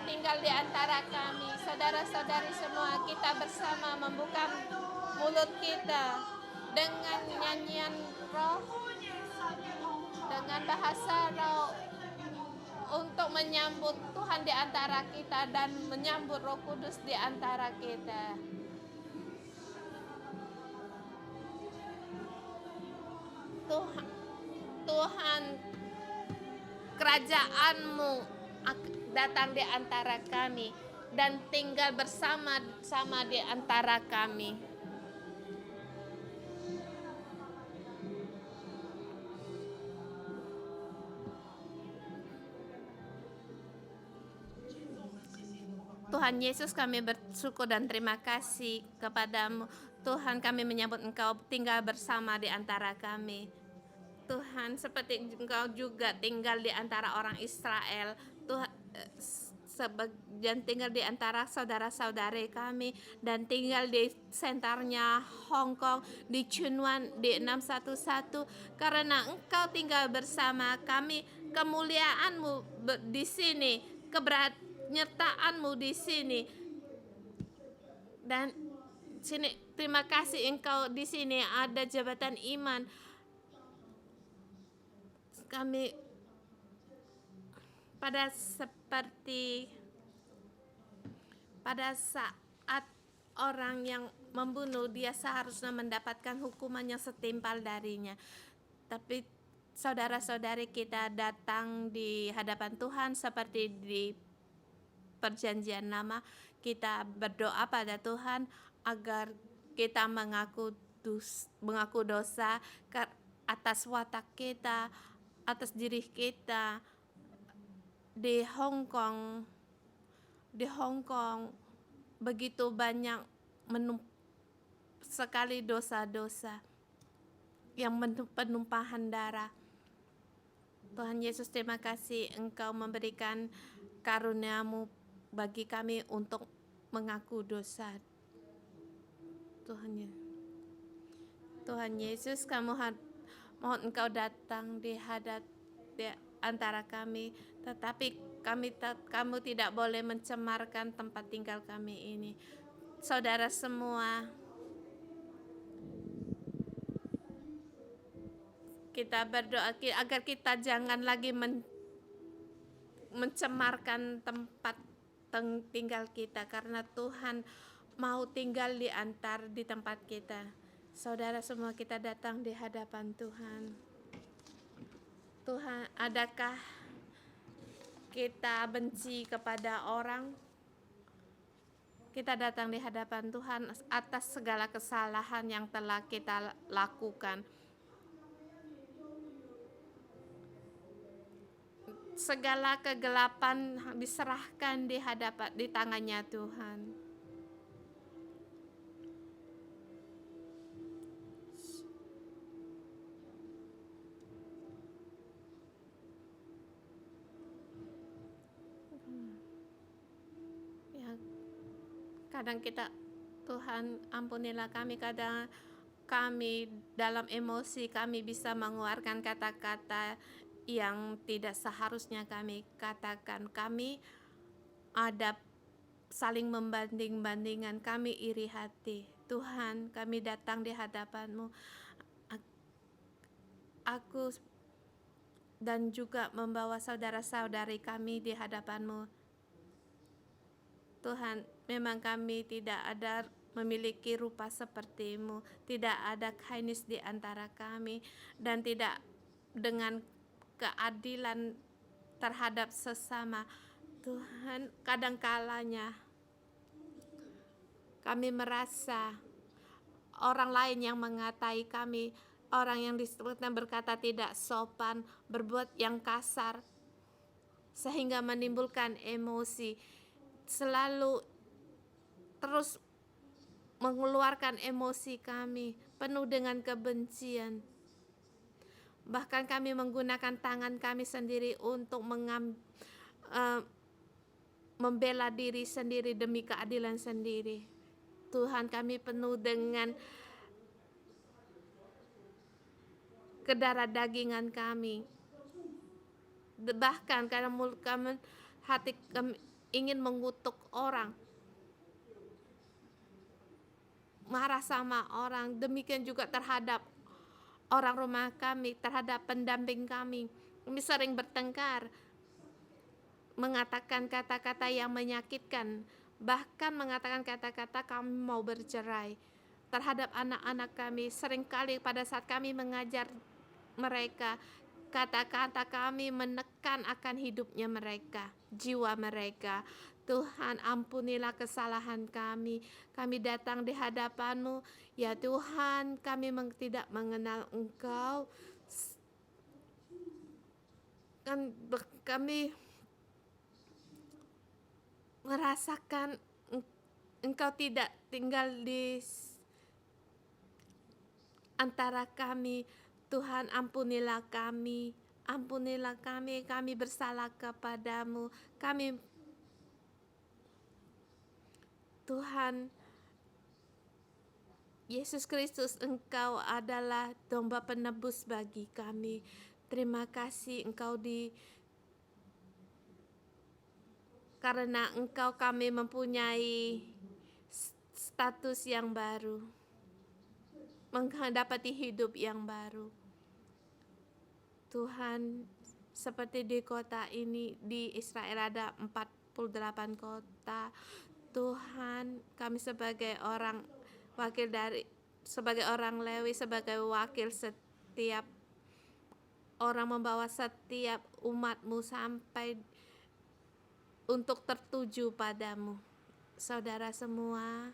tinggal di antara kami. Saudara-saudari semua, kita bersama membuka mulut kita dengan nyanyian roh, dengan bahasa roh, untuk menyambut Tuhan di antara kita dan menyambut Roh Kudus di antara kita. Tuhan, kerajaan-Mu datang di antara kami dan tinggal bersama-sama di antara kami. Tuhan Yesus, kami bersyukur dan terima kasih kepadamu. Tuhan, kami menyambut Engkau tinggal bersama di antara kami. Tuhan, seperti Engkau juga tinggal di antara orang Israel. Tuhan, sebagian tinggal di antara saudara-saudari kami dan tinggal di senternya Hong Kong, di Chunwan, di 611. Karena Engkau tinggal bersama kami, kemuliaan-Mu di sini, kenyertaan-Mu di sini. Dan sini terima kasih Engkau di sini ada jabatan iman. Kami pada saat orang yang membunuh, dia seharusnya mendapatkan hukuman yang setimpal darinya. Tapi saudara-saudari kita datang di hadapan Tuhan seperti di perjanjian lama. Kita berdoa pada Tuhan agar kita mengaku dosa atas watak kita, atas diri kita. Di Hong Kong begitu banyak sekali dosa-dosa yang penumpahan darah. Tuhan Yesus, terima kasih Engkau memberikan karunia-Mu bagi kami untuk mengaku dosa. Tuhan Yesus, mohon Engkau datang di antara kami, tetapi kamu tidak boleh mencemarkan tempat tinggal kami ini. Saudara semua, kita berdoa agar kita jangan lagi mencemarkan tempat tinggal kita, karena Tuhan mau tinggal di tempat kita. Saudara semua, kita datang di hadapan Tuhan. Tuhan, adakah kita benci kepada orang? Kita datang di hadapan Tuhan atas segala kesalahan yang telah kita lakukan. Segala kegelapan diserahkan di tangannya Tuhan. Kadang kita, Tuhan ampunilah kami, kadang kami dalam emosi kami bisa mengeluarkan kata-kata yang tidak seharusnya kami katakan. Kami ada saling membanding-bandingkan, kami iri hati. Tuhan, kami datang di hadapan-Mu. Aku dan juga membawa saudara-saudari kami di hadapan-Mu. Tuhan, memang kami tidak ada memiliki rupa seperti-Mu, tidak ada kindness di antara kami, dan tidak dengan keadilan terhadap sesama. Tuhan, kadang-kalanya kami merasa orang lain yang mengatai kami, orang yang disebutkan berkata tidak sopan, berbuat yang kasar, sehingga menimbulkan emosi, selalu terus mengeluarkan emosi kami penuh dengan kebencian. Bahkan kami menggunakan tangan kami sendiri untuk membela diri sendiri demi keadilan sendiri. Tuhan, kami penuh dengan kedarah dagingan kami. Bahkan karena mulut kami, hati kami ingin mengutuk orang, marah sama orang. Demikian juga terhadap orang rumah kami, terhadap pendamping kami. Kami sering bertengkar, mengatakan kata-kata yang menyakitkan, bahkan mengatakan kata-kata kami mau bercerai. Terhadap anak-anak kami, seringkali pada saat kami mengajar mereka, kata-kata kami menekan akan hidupnya mereka, jiwa mereka. Tuhan, ampunilah kesalahan kami. Kami datang di hadapan-Mu. Ya Tuhan, kami tidak mengenal Engkau. Kami merasakan Engkau tidak tinggal di antara kami. Tuhan, ampunilah kami. Ampunilah kami bersalah kepadamu. Tuhan Yesus Kristus, Engkau adalah domba penebus bagi kami. Terima kasih karena Engkau kami mempunyai status yang baru, mendapati hidup yang baru. Tuhan, seperti di kota ini, di Israel ada 48 kota. Tuhan, kami sebagai orang Lewi, sebagai wakil setiap orang, membawa setiap umat-Mu sampai untuk tertuju padamu. Saudara semua,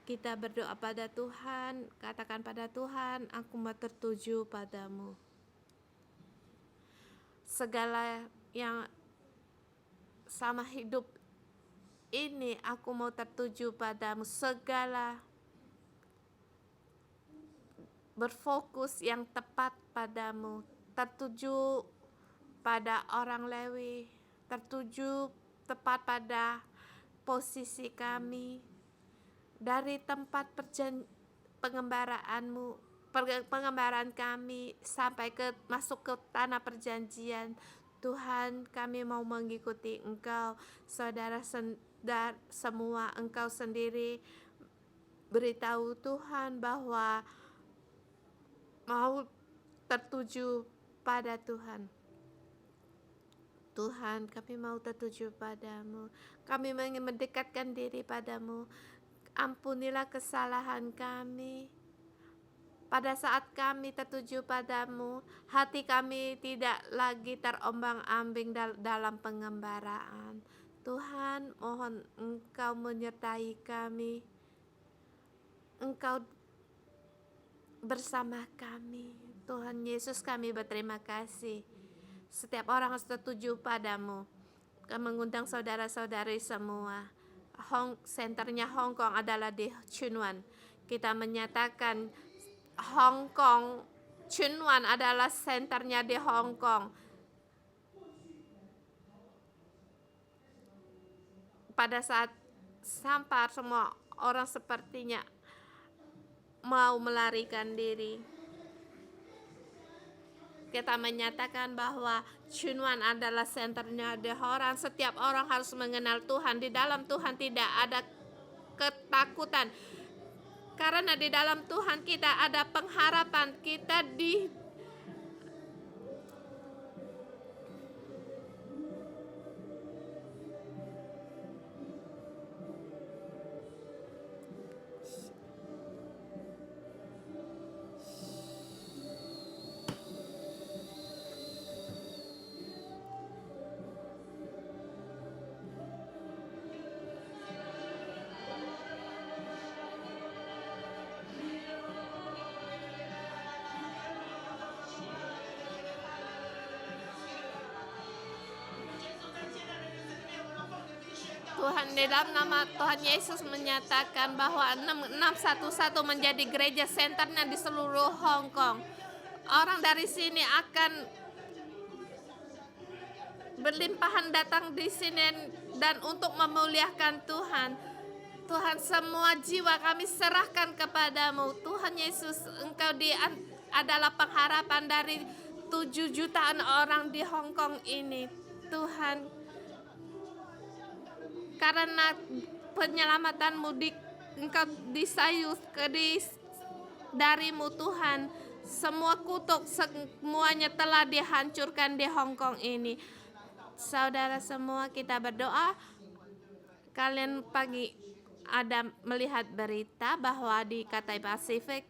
kita berdoa pada Tuhan, katakan pada Tuhan, aku mau tertuju padamu. Segala yang sama hidup ini, aku mau tertuju padamu. Segala berfokus yang tepat padamu, tertuju pada orang Lewi, tertuju tepat pada posisi kami, dari tempat pengembaraan kami sampai masuk ke tanah perjanjian. Tuhan, kami mau mengikuti Engkau. Saudara semua, Engkau sendiri beritahu Tuhan bahwa mau tertuju pada Tuhan. Tuhan, kami mau tertuju padamu. Kami ingin mendekatkan diri padamu. Ampunilah kesalahan kami. Pada saat kami tertuju padamu, hati kami tidak lagi terombang-ambing dalam pengembaraan. Tuhan, mohon Engkau menyertai kami. Engkau bersama kami. Tuhan Yesus, kami berterima kasih. Setiap orang harus tertuju padamu. Kami mengundang saudara-saudari semua. Senternya Hong Kong adalah di Chunwan. Kita menyatakan Hong Kong, Chunwan adalah senternya di Hong Kong. Pada saat sampar, semua orang sepertinya mau melarikan diri. Kita menyatakan bahwa Chunwan adalah senternya di orang. Setiap orang harus mengenal Tuhan. Di dalam Tuhan tidak ada ketakutan. Karena di dalam Tuhan kita ada pengharapan. Kita Tuhan, di dalam nama Tuhan Yesus menyatakan bahwa 611 menjadi gereja senternya di seluruh Hong Kong. Orang dari sini akan berlimpahan datang di sini dan untuk memuliakan Tuhan. Tuhan, semua jiwa kami serahkan kepadamu. Tuhan Yesus, Engkau adalah pengharapan dari 7 jutaan orang di Hong Kong ini. Tuhan, karena penyelamatanmu engkau disayus darimu Tuhan. Semua kutuk semuanya telah dihancurkan di Hong Kong ini. Saudara semua, kita berdoa. Kalian pagi ada melihat berita bahwa di Cathay Pacific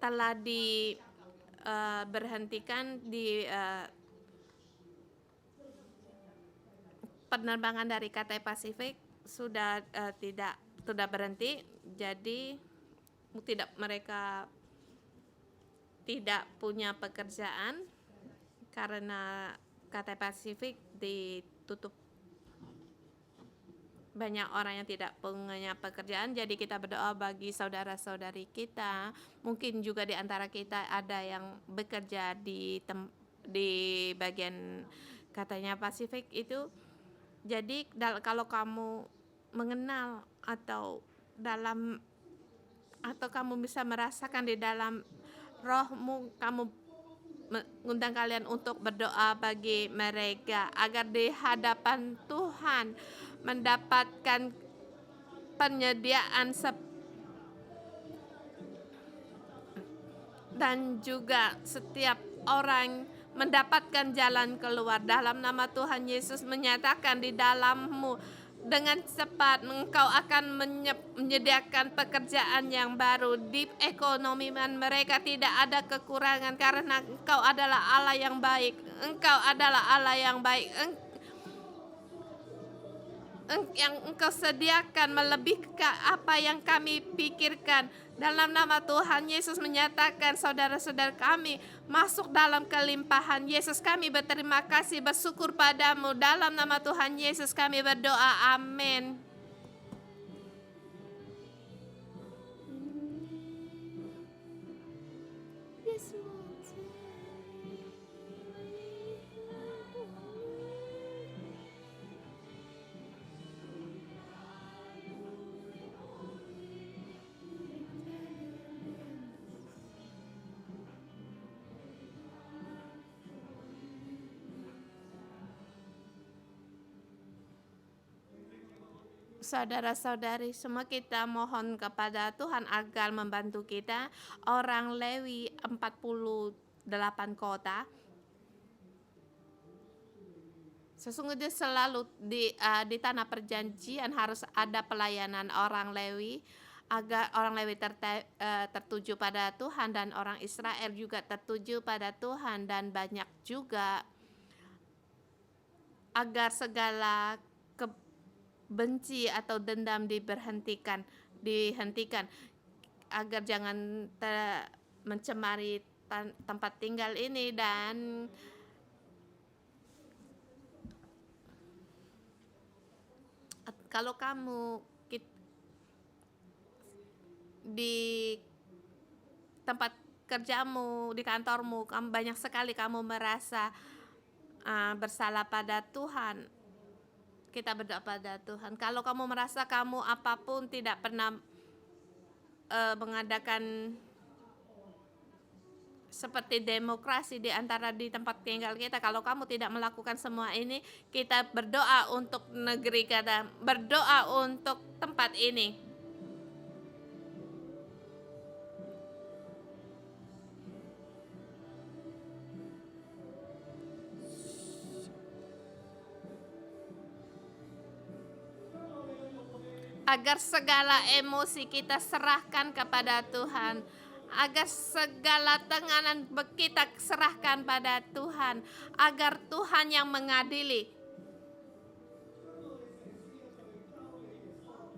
telah diberhentikan di penerbangan dari Cathay Pacific sudah sudah berhenti, jadi mereka tidak punya pekerjaan karena Cathay Pacific ditutup. Banyak orang yang tidak punya pekerjaan, jadi kita berdoa bagi saudara-saudari kita. Mungkin juga di antara kita ada yang bekerja di bagian katanya Pasifik itu. Jadi kalau kamu mengenal atau kamu bisa merasakan di dalam rohmu, kamu mengundang kalian untuk berdoa bagi mereka agar di hadapan Tuhan mendapatkan penyediaan dan juga setiap orang mendapatkan jalan keluar. Dalam nama Tuhan Yesus menyatakan di dalammu dengan cepat engkau akan menyediakan pekerjaan yang baru. Di ekonomi mereka tidak ada kekurangan karena engkau adalah Allah yang baik. Engkau adalah Allah yang baik. Yang engkau sediakan melebihi apa yang kami pikirkan. Dalam nama Tuhan Yesus menyatakan saudara-saudara kami masuk dalam kelimpahan. Yesus, kami berterima kasih, bersyukur padamu. Dalam nama Tuhan Yesus kami berdoa, amin. Saudara-saudari semua, kita mohon kepada Tuhan agar membantu kita. Orang Lewi 48 kota sesungguhnya selalu di tanah perjanjian harus ada pelayanan orang Lewi agar orang Lewi tertuju pada Tuhan dan orang Israel juga tertuju pada Tuhan, dan banyak juga agar segala benci atau dendam dihentikan agar jangan mencemari tempat tinggal ini. Dan kalau kamu di tempat kerjamu, di kantormu, kamu banyak sekali kamu merasa bersalah pada Tuhan, kita berdoa pada Tuhan. Kalau kamu merasa kamu apapun tidak pernah mengadakan seperti demokrasi di tempat tinggal kita, kalau kamu tidak melakukan semua ini, kita berdoa untuk negeri kita, berdoa untuk tempat ini. Agar segala emosi kita serahkan kepada Tuhan, agar segala tekanan kita serahkan pada Tuhan, agar Tuhan yang mengadili.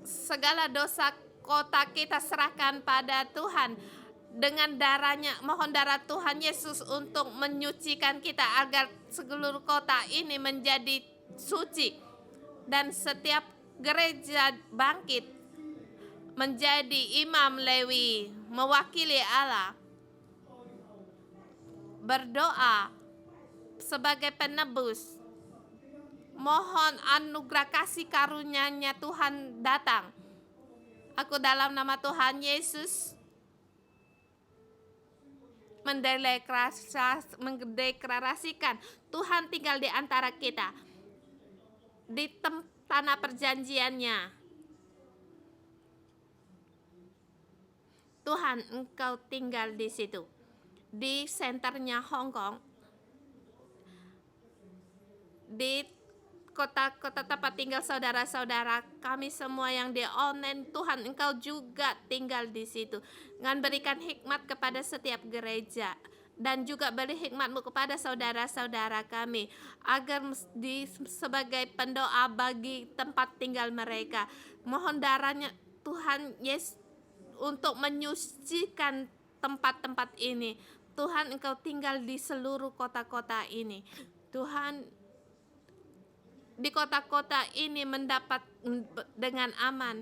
Segala dosa kota kita serahkan pada Tuhan. Dengan darahnya, mohon darah Tuhan Yesus untuk menyucikan kita agar seluruh kota ini menjadi suci, dan setiap gereja bangkit menjadi imam Lewi mewakili Allah, berdoa sebagai penebus. Mohon anugerah kasih karunia-Nya Tuhan datang. Aku dalam nama Tuhan Yesus mendeklarasikan Tuhan tinggal di antara kita. di tanah perjanjiannya. Tuhan, Engkau tinggal di situ. Di senternya Hong Kong, di kota-kota tempat tinggal saudara-saudara kami semua yang di online, Tuhan Engkau juga tinggal di situ. Dengan berikan hikmat kepada setiap gereja, dan juga beri hikmat-Mu kepada saudara-saudara kami, agar sebagai pendoa bagi tempat tinggal mereka. Mohon darahnya Tuhan Yesus untuk menyucikan tempat-tempat ini. Tuhan, Engkau tinggal di seluruh kota-kota ini. Tuhan, di kota-kota ini mendapat dengan aman.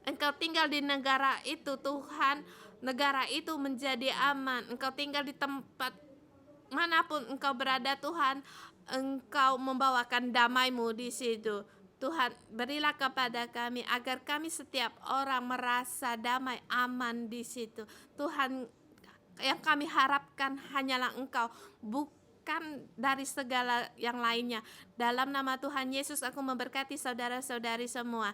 Engkau tinggal di negara itu, Tuhan. Negara itu menjadi aman. Engkau tinggal di tempat manapun Engkau berada, Tuhan. Engkau membawakan damai-Mu di situ. Tuhan, berilah kepada kami agar kami setiap orang merasa damai, aman di situ. Tuhan, yang kami harapkan hanyalah Engkau, bukan dari segala yang lainnya. Dalam nama Tuhan Yesus aku memberkati saudara-saudari semua.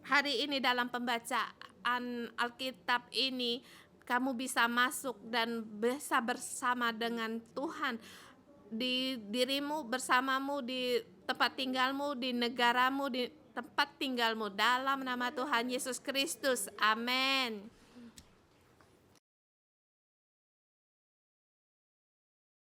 Hari ini dalam pembacaan Alkitab ini, kamu bisa masuk dan bisa bersama dengan Tuhan. Di dirimu, bersamamu, di tempat tinggalmu, di negaramu, di tempat tinggalmu. Dalam nama Tuhan Yesus Kristus. Amin.